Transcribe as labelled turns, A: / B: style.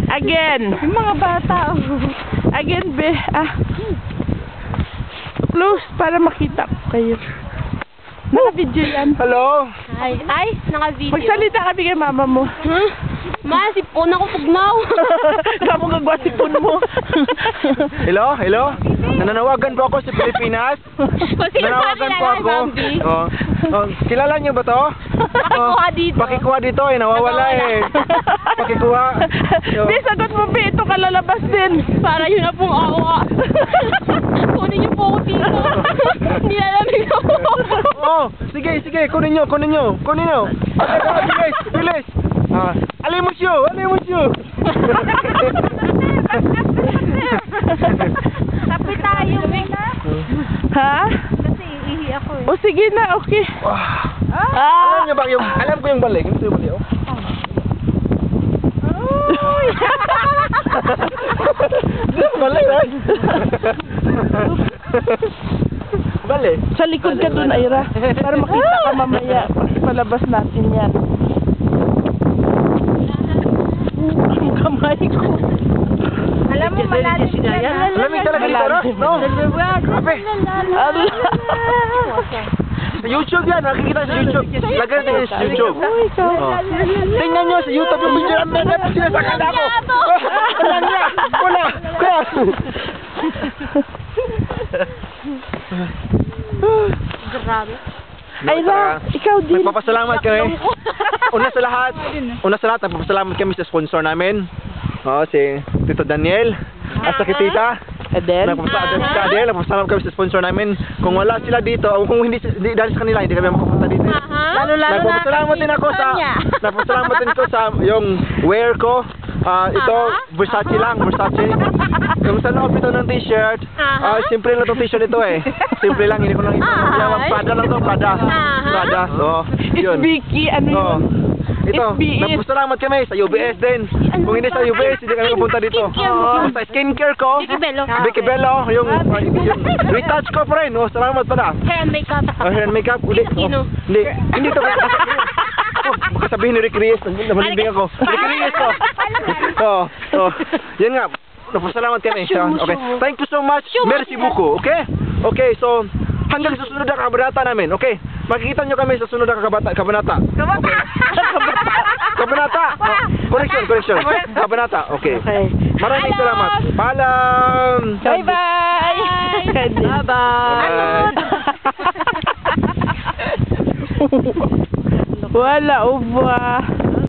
A: Again.
B: Yung mga bata.
A: Again, be. Close para makita ko kayo. Naka-video yan.
C: Hello?
B: Ay, naka-video.
A: Magsalita kami kay mama mo.
B: Ma, sipon ako pugnaw.
A: Kamu gagawa sipon mo.
C: Hello? Hello? Nananawagan po ako sa Pilipinas. Nananawagan po ako. Kilala niyo ba to?
B: Pakikuha dito.
C: Pakikuha dito eh. Nawawala eh. Pakikuha.
A: Be, sagot mo, be. Ito kalalabas din.
B: Para yun na pong awa. Kunin niyo po ako dito. Nilalamig ako.
C: Sige. Kunin nyo. Kunin nyo. Bilis. Bilis. Alimusyo.
B: Tapi tayo muna.
A: Ha?
B: Kasi ihi ako eh.
A: O sige na, okay.
C: Alam niyo ba yung, alam ko yung balik. Ito yung balik, oh. Balik, right? Balik.
A: Sa likod ka dun, Ira. Para makita ka mamaya. Palabas natin yan. Ang kamay ko.
B: Alam mo, malalim ka na.
C: Malamig talaga dito, no? Ape. Sa YouTube yan, nakikita sa YouTube. Lagyan natin sa YouTube. Tingnan nyo sa YouTube yung video namin na sinasakala ko. Wala.
B: Grabe.
A: Ira, ikaw din.
C: Nagpapasalamat kami. Una sa lahat, nagpapasalamat kami sa sponsor namin. Si Tito Daniel. At sa Tita.
A: Adel.
C: Nagpapasalamat kami sa sponsor namin. Kung wala sila dito, o kung hindi dahil sa kanila, hindi kami makapunta dito. Nagpapasalamat din ako nagpapasalamat din ko sa yung wear ko. Ito, Versace lang, Versace. Yung sa loob ito ng t-shirt, simple lang itong t-shirt ito eh. Simple lang, hindi ko lang ito. Prada lang ito, Prada. So, yun.
A: Vicky, ano yun?
C: Ito, nagpapasalamat kami sa UBS din. Kung hindi sa UBS, hindi kami mapunta dito. Sa skincare ko, Vicky Bello, yung retouch ko pa rin. Salamat pala.
B: Hair and makeup.
C: Hair and makeup, hindi to. Baka sabihin ni Rick Reyes, namalibing ako. Rick Reyes to. Yan nga. Napasalamat kami. Okay. Thank you so much. Merci beaucoup. Okay, so hanggang sa susunod na kabanata namin. Okay. Makikita nyo kami sa sunod na kabanata. Okay. Kabanata. Correction. Kabanata. Okay. Maraming salamat. Paalam.
A: Bye-bye.
C: Bye-bye.
A: Wala, uba.